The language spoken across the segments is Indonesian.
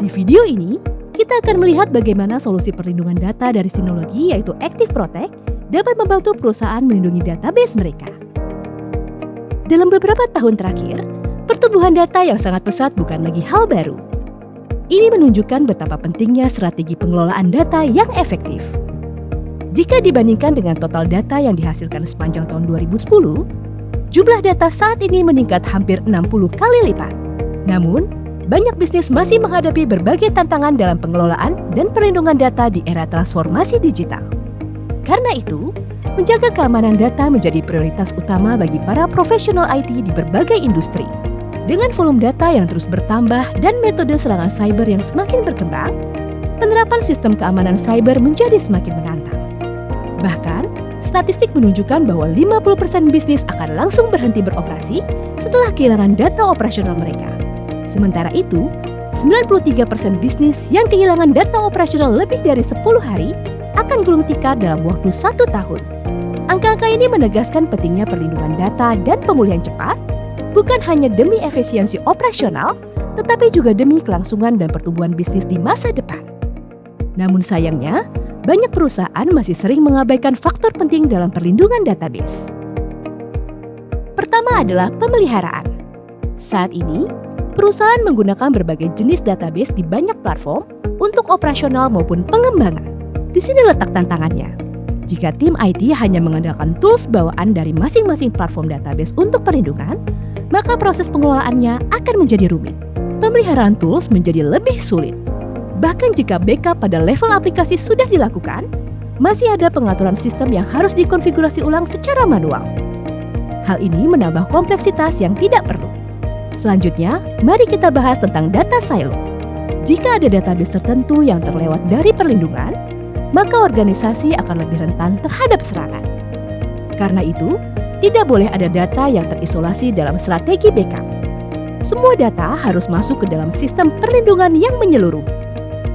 Di video ini, kita akan melihat bagaimana solusi perlindungan data dari Synology yaitu Active Protect dapat membantu perusahaan melindungi database mereka. Dalam beberapa tahun terakhir, pertumbuhan data yang sangat pesat bukan lagi hal baru. Ini menunjukkan betapa pentingnya strategi pengelolaan data yang efektif. Jika dibandingkan dengan total data yang dihasilkan sepanjang tahun 2010, jumlah data saat ini meningkat hampir 60 kali lipat. Namun, banyak bisnis masih menghadapi berbagai tantangan dalam pengelolaan dan perlindungan data di era transformasi digital. Karena itu, menjaga keamanan data menjadi prioritas utama bagi para profesional IT di berbagai industri. Dengan volume data yang terus bertambah dan metode serangan cyber yang semakin berkembang, penerapan sistem keamanan cyber menjadi semakin menantang. Bahkan, statistik menunjukkan bahwa 50% bisnis akan langsung berhenti beroperasi setelah kehilangan data operasional mereka. Sementara itu, 93% bisnis yang kehilangan data operasional lebih dari 10 hari akan gulung tikar dalam waktu 1 tahun. Angka-angka ini menegaskan pentingnya perlindungan data dan pemulihan cepat, bukan hanya demi efisiensi operasional, tetapi juga demi kelangsungan dan pertumbuhan bisnis di masa depan. Namun sayangnya, banyak perusahaan masih sering mengabaikan faktor penting dalam perlindungan database. Pertama adalah pemeliharaan. Saat ini, perusahaan menggunakan berbagai jenis database di banyak platform untuk operasional maupun pengembangan. Di sini letak tantangannya. Jika tim IT hanya mengandalkan tools bawaan dari masing-masing platform database untuk perlindungan, maka proses pengelolaannya akan menjadi rumit. Pemeliharaan tools menjadi lebih sulit. Bahkan jika backup pada level aplikasi sudah dilakukan, masih ada pengaturan sistem yang harus dikonfigurasi ulang secara manual. Hal ini menambah kompleksitas yang tidak perlu. Selanjutnya, mari kita bahas tentang data silo. Jika ada database tertentu yang terlewat dari perlindungan, maka organisasi akan lebih rentan terhadap serangan. Karena itu, tidak boleh ada data yang terisolasi dalam strategi backup. Semua data harus masuk ke dalam sistem perlindungan yang menyeluruh.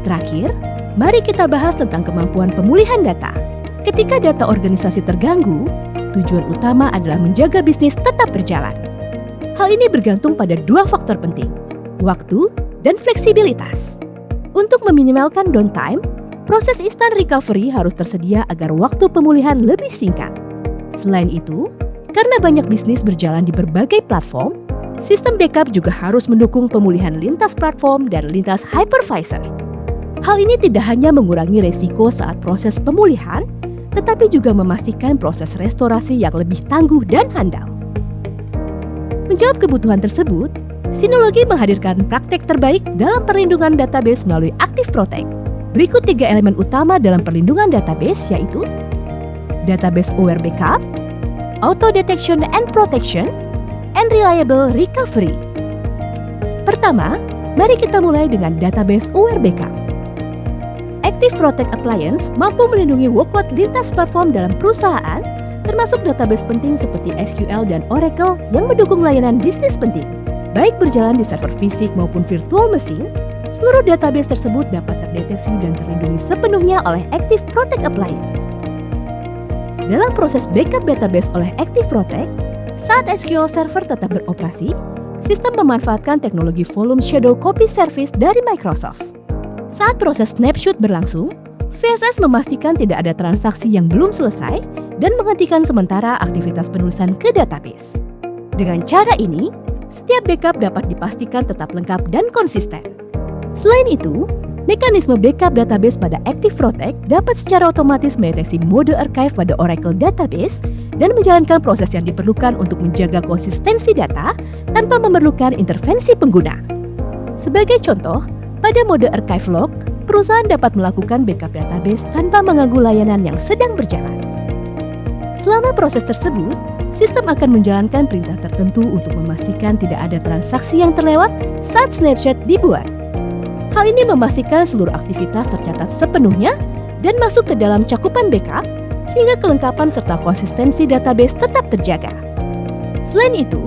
Terakhir, mari kita bahas tentang kemampuan pemulihan data. Ketika data organisasi terganggu, tujuan utama adalah menjaga bisnis tetap berjalan. Hal ini bergantung pada 2 faktor penting, waktu dan fleksibilitas. Untuk meminimalkan downtime, proses instant recovery harus tersedia agar waktu pemulihan lebih singkat. Selain itu, karena banyak bisnis berjalan di berbagai platform, sistem backup juga harus mendukung pemulihan lintas platform dan lintas hypervisor. Hal ini tidak hanya mengurangi resiko saat proses pemulihan, tetapi juga memastikan proses restorasi yang lebih tangguh dan handal. Menjawab kebutuhan tersebut, Synology menghadirkan praktek terbaik dalam perlindungan database melalui Active Protect. Berikut 3 elemen utama dalam perlindungan database yaitu Database Aware Backup, Auto Detection and Protection, and Reliable Recovery. Pertama, mari kita mulai dengan Database Aware Backup. Active Protect Appliance mampu melindungi workload lintas platform dalam perusahaan, termasuk database penting seperti SQL dan Oracle yang mendukung layanan bisnis penting. Baik berjalan di server fisik maupun virtual machine, seluruh database tersebut dapat terdeteksi dan terlindungi sepenuhnya oleh Active Protect Appliance. Dalam proses backup database oleh Active Protect, saat SQL Server tetap beroperasi, sistem memanfaatkan teknologi Volume Shadow Copy Service dari Microsoft. Saat proses snapshot berlangsung, VSS memastikan tidak ada transaksi yang belum selesai dan menghentikan sementara aktivitas penulisan ke database. Dengan cara ini, setiap backup dapat dipastikan tetap lengkap dan konsisten. Selain itu, mekanisme backup database pada Active Protect dapat secara otomatis mendeteksi mode archive pada Oracle Database dan menjalankan proses yang diperlukan untuk menjaga konsistensi data tanpa memerlukan intervensi pengguna. Sebagai contoh, pada mode archive log, perusahaan dapat melakukan backup database tanpa mengganggu layanan yang sedang berjalan. Selama proses tersebut, sistem akan menjalankan perintah tertentu untuk memastikan tidak ada transaksi yang terlewat saat snapshot dibuat. Hal ini memastikan seluruh aktivitas tercatat sepenuhnya dan masuk ke dalam cakupan backup, sehingga kelengkapan serta konsistensi database tetap terjaga. Selain itu,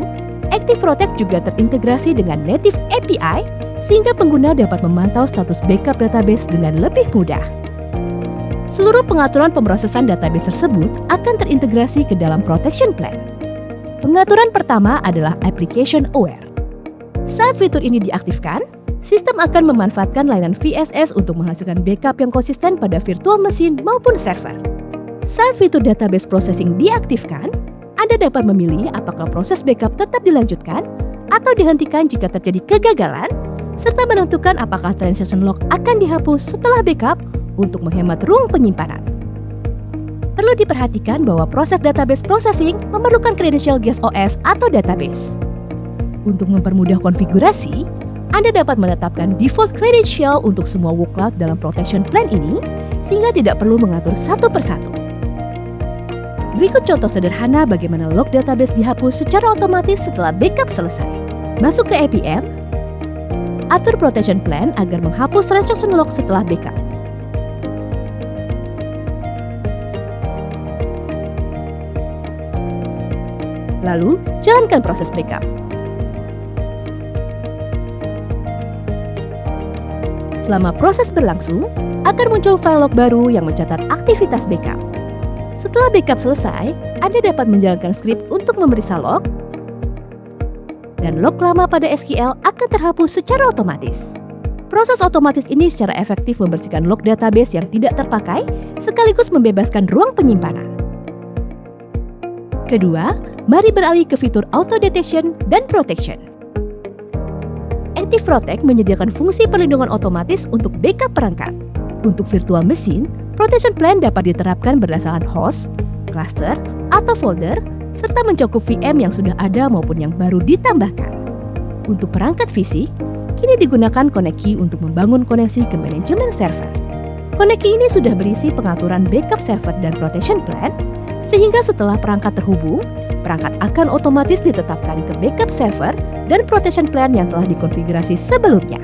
Active Protect juga terintegrasi dengan native API, sehingga pengguna dapat memantau status backup database dengan lebih mudah. Seluruh pengaturan pemrosesan database tersebut akan terintegrasi ke dalam Protection Plan. Pengaturan pertama adalah Application Aware. Saat fitur ini diaktifkan, sistem akan memanfaatkan layanan VSS untuk menghasilkan backup yang konsisten pada virtual machine maupun server. Saat fitur database processing diaktifkan, Anda dapat memilih apakah proses backup tetap dilanjutkan atau dihentikan jika terjadi kegagalan, serta menentukan apakah transaction log akan dihapus setelah backup untuk menghemat ruang penyimpanan. Perlu diperhatikan bahwa proses database processing memerlukan credential guest OS atau database. Untuk mempermudah konfigurasi, Anda dapat menetapkan default credential untuk semua workload dalam protection plan ini, sehingga tidak perlu mengatur satu persatu. Berikut contoh sederhana bagaimana log database dihapus secara otomatis setelah backup selesai. Masuk ke APM, atur protection plan agar menghapus transaction log setelah backup. Lalu, jalankan proses backup. Selama proses berlangsung, akan muncul file log baru yang mencatat aktivitas backup. Setelah backup selesai, Anda dapat menjalankan script untuk memeriksa log, dan log lama pada SQL akan terhapus secara otomatis. Proses otomatis ini secara efektif membersihkan log database yang tidak terpakai, sekaligus membebaskan ruang penyimpanan. Kedua, mari beralih ke fitur Auto Detection dan Protection. Active Protect menyediakan fungsi perlindungan otomatis untuk backup perangkat. Untuk virtual machine, Protection Plan dapat diterapkan berdasarkan host, cluster, atau folder, serta mencakup VM yang sudah ada maupun yang baru ditambahkan. Untuk perangkat fisik, kini digunakan Connect Key untuk membangun koneksi ke manajemen server. Connect Key ini sudah berisi pengaturan backup server dan Protection Plan, sehingga setelah perangkat terhubung, perangkat akan otomatis ditetapkan ke backup server dan protection plan yang telah dikonfigurasi sebelumnya.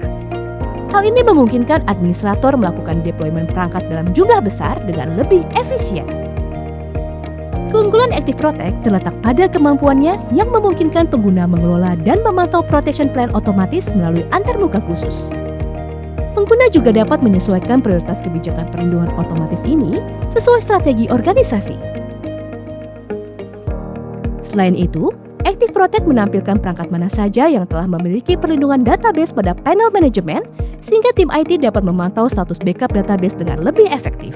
Hal ini memungkinkan administrator melakukan deployment perangkat dalam jumlah besar dengan lebih efisien. Keunggulan Active Protect terletak pada kemampuannya yang memungkinkan pengguna mengelola dan memantau protection plan otomatis melalui antarmuka khusus. Pengguna juga dapat menyesuaikan prioritas kebijakan perlindungan otomatis ini sesuai strategi organisasi. Selain itu, Active Protect menampilkan perangkat mana saja yang telah memiliki perlindungan database pada panel manajemen, sehingga tim IT dapat memantau status backup database dengan lebih efektif.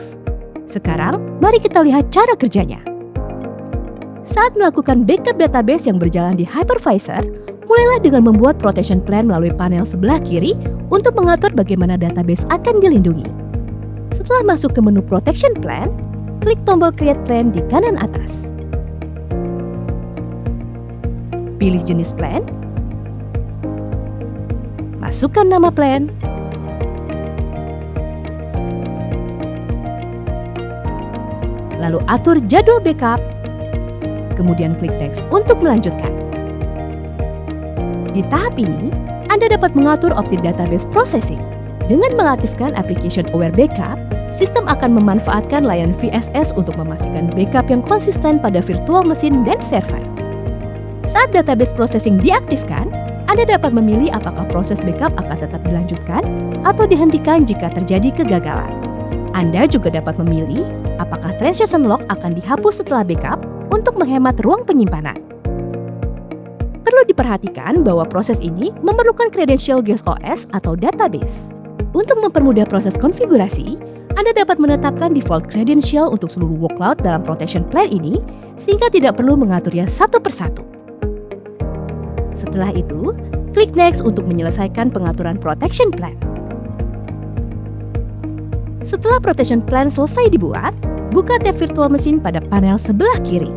Sekarang, mari kita lihat cara kerjanya. Saat melakukan backup database yang berjalan di hypervisor, mulailah dengan membuat protection plan melalui panel sebelah kiri untuk mengatur bagaimana database akan dilindungi. Setelah masuk ke menu Protection Plan, klik tombol Create Plan di kanan atas. Pilih jenis plan, masukkan nama plan, lalu atur jadwal backup, kemudian klik Next untuk melanjutkan. Di tahap ini, Anda dapat mengatur opsi database processing. Dengan mengaktifkan Application Aware Backup, sistem akan memanfaatkan layanan VSS untuk memastikan backup yang konsisten pada virtual machine dan server. Saat database processing diaktifkan, Anda dapat memilih apakah proses backup akan tetap dilanjutkan atau dihentikan jika terjadi kegagalan. Anda juga dapat memilih apakah transaction log akan dihapus setelah backup untuk menghemat ruang penyimpanan. Perlu diperhatikan bahwa proses ini memerlukan credential guest OS atau database. Untuk mempermudah proses konfigurasi, Anda dapat menetapkan default credential untuk seluruh workload dalam protection plan ini, sehingga tidak perlu mengaturnya satu persatu. Setelah itu, klik Next untuk menyelesaikan pengaturan protection plan. Setelah protection plan selesai dibuat, buka tab virtual machine pada panel sebelah kiri.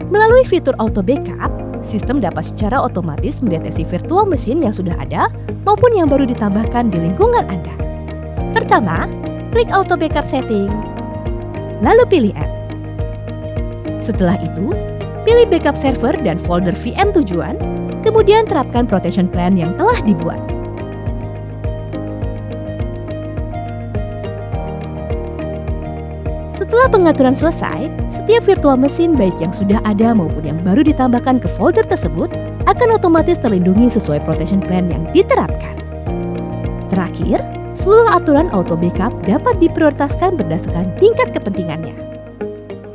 Melalui fitur auto backup, sistem dapat secara otomatis mendeteksi virtual machine yang sudah ada maupun yang baru ditambahkan di lingkungan Anda. Pertama, klik auto backup setting, lalu pilih app. Setelah itu, pilih backup server dan folder VM tujuan, kemudian terapkan protection plan yang telah dibuat. Setelah pengaturan selesai, setiap virtual machine baik yang sudah ada maupun yang baru ditambahkan ke folder tersebut akan otomatis terlindungi sesuai protection plan yang diterapkan. Terakhir, seluruh aturan auto backup dapat diprioritaskan berdasarkan tingkat kepentingannya.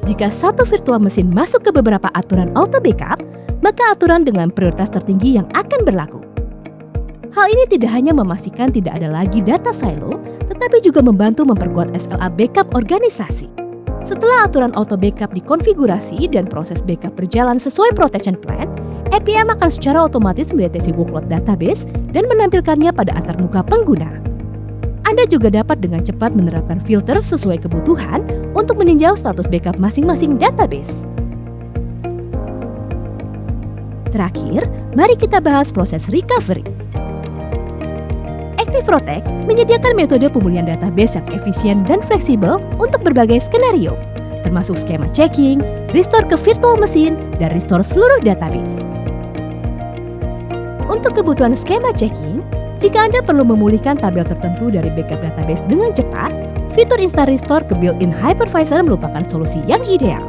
Jika satu virtual machine masuk ke beberapa aturan auto backup, maka aturan dengan prioritas tertinggi yang akan berlaku. Hal ini tidak hanya memastikan tidak ada lagi data silo, tetapi juga membantu memperkuat SLA backup organisasi. Setelah aturan auto backup dikonfigurasi dan proses backup berjalan sesuai protection plan, APM akan secara otomatis mendeteksi workload database dan menampilkannya pada antarmuka pengguna. Anda juga dapat dengan cepat menerapkan filter sesuai kebutuhan untuk meninjau status backup masing-masing database. Terakhir, mari kita bahas proses recovery. Active Protect menyediakan metode pemulihan database yang efisien dan fleksibel untuk berbagai skenario, termasuk skema checking, restore ke virtual machine, dan restore seluruh database. Untuk kebutuhan skema checking, jika Anda perlu memulihkan tabel tertentu dari backup database dengan cepat, fitur Instant Restore ke built-in hypervisor merupakan solusi yang ideal.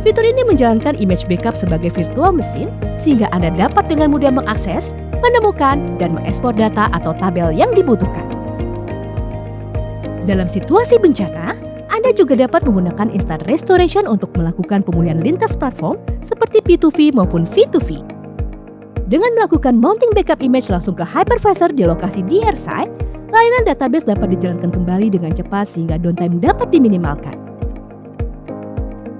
Fitur ini menjalankan image backup sebagai virtual machine, sehingga Anda dapat dengan mudah mengakses, menemukan, dan mengekspor data atau tabel yang dibutuhkan. Dalam situasi bencana, Anda juga dapat menggunakan Instant Restoration untuk melakukan pemulihan lintas platform seperti P2V maupun V2V. Dengan melakukan mounting backup image langsung ke hypervisor di lokasi DR site, layanan database dapat dijalankan kembali dengan cepat sehingga downtime dapat diminimalkan.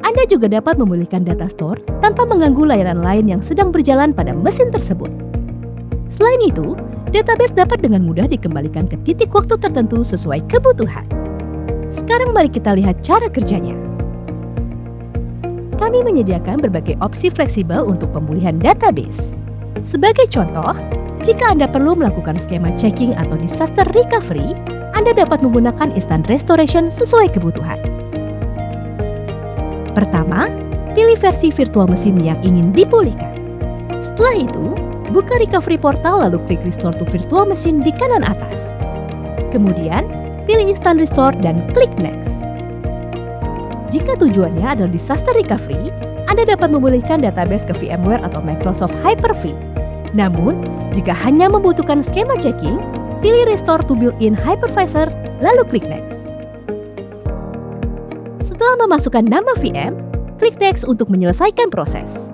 Anda juga dapat memulihkan data store tanpa mengganggu layanan lain yang sedang berjalan pada mesin tersebut. Selain itu, database dapat dengan mudah dikembalikan ke titik waktu tertentu sesuai kebutuhan. Sekarang mari kita lihat cara kerjanya. Kami menyediakan berbagai opsi fleksibel untuk pemulihan database. Sebagai contoh, jika Anda perlu melakukan skema checking atau disaster recovery, Anda dapat menggunakan Instant Restoration sesuai kebutuhan. Pertama, pilih versi virtual machine yang ingin dipulihkan. Setelah itu, buka recovery portal lalu klik Restore to Virtual Machine di kanan atas. Kemudian, pilih Instant Restore dan klik Next. Jika tujuannya adalah disaster recovery, Anda dapat memulihkan database ke VMware atau Microsoft Hyper-V. Namun, jika hanya membutuhkan skema checking, pilih Restore to built-in hypervisor lalu klik Next. Setelah memasukkan nama VM, klik Next untuk menyelesaikan proses.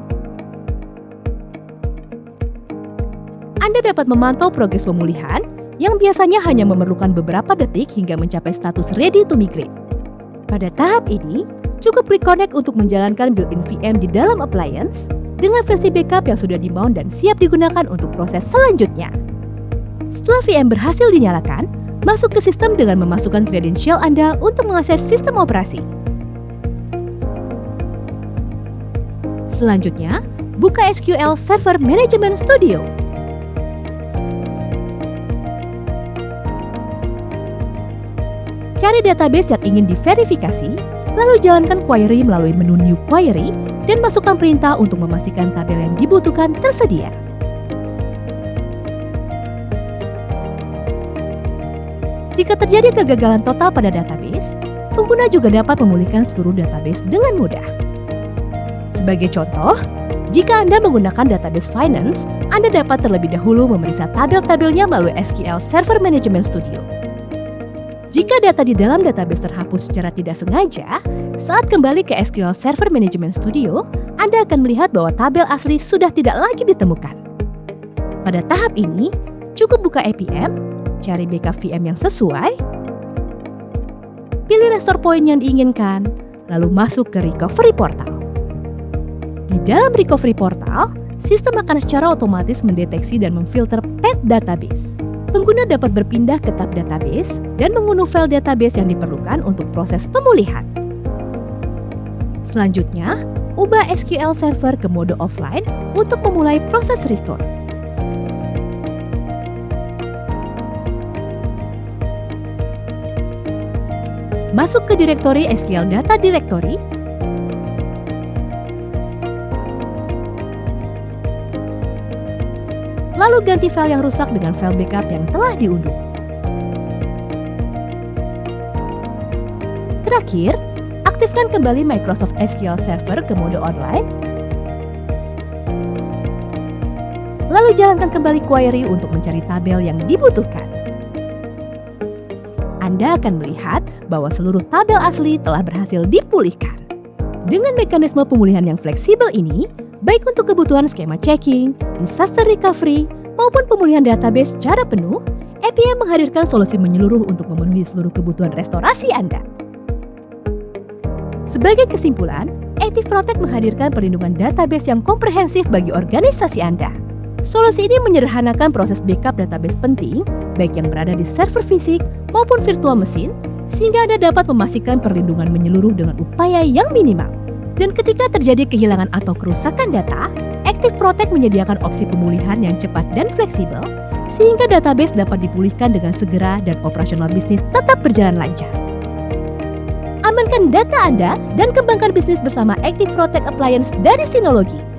Anda dapat memantau progres pemulihan yang biasanya hanya memerlukan beberapa detik hingga mencapai status ready to migrate. Pada tahap ini, cukup klik Connect untuk menjalankan built-in VM di dalam appliance dengan versi backup yang sudah di-mount dan siap digunakan untuk proses selanjutnya. Setelah VM berhasil dinyalakan, masuk ke sistem dengan memasukkan kredensial Anda untuk mengakses sistem operasi. Selanjutnya, buka SQL Server Management Studio. Cari database yang ingin diverifikasi, lalu jalankan query melalui menu New Query dan masukkan perintah untuk memastikan tabel yang dibutuhkan tersedia. Jika terjadi kegagalan total pada database, pengguna juga dapat memulihkan seluruh database dengan mudah. Sebagai contoh, jika Anda menggunakan database finance, Anda dapat terlebih dahulu memeriksa tabel-tabelnya melalui SQL Server Management Studio. Jika data di dalam database terhapus secara tidak sengaja, saat kembali ke SQL Server Management Studio, Anda akan melihat bahwa tabel asli sudah tidak lagi ditemukan. Pada tahap ini, cukup buka APM, cari backup VM yang sesuai, pilih restore point yang diinginkan, lalu masuk ke Recovery Portal. Di dalam Recovery Portal, sistem akan secara otomatis mendeteksi dan memfilter path database. Pengguna dapat berpindah ke tab database dan mengunduh file database yang diperlukan untuk proses pemulihan. Selanjutnya, ubah SQL Server ke mode offline untuk memulai proses restore. Masuk ke direktori SQL Data Directory, lalu ganti file yang rusak dengan file backup yang telah diunduh. Terakhir, aktifkan kembali Microsoft SQL Server ke mode online, lalu jalankan kembali query untuk mencari tabel yang dibutuhkan. Anda akan melihat bahwa seluruh tabel asli telah berhasil dipulihkan. Dengan mekanisme pemulihan yang fleksibel ini, baik untuk kebutuhan skema checking, disaster recovery, maupun pemulihan database secara penuh, APM menghadirkan solusi menyeluruh untuk memenuhi seluruh kebutuhan restorasi Anda. Sebagai kesimpulan, Active Protect menghadirkan perlindungan database yang komprehensif bagi organisasi Anda. Solusi ini menyederhanakan proses backup database penting, baik yang berada di server fisik maupun virtual mesin, sehingga Anda dapat memastikan perlindungan menyeluruh dengan upaya yang minimal. Dan ketika terjadi kehilangan atau kerusakan data, Active Protect menyediakan opsi pemulihan yang cepat dan fleksibel, sehingga database dapat dipulihkan dengan segera dan operasional bisnis tetap berjalan lancar. Amankan data Anda dan kembangkan bisnis bersama Active Protect Appliance dari Synology.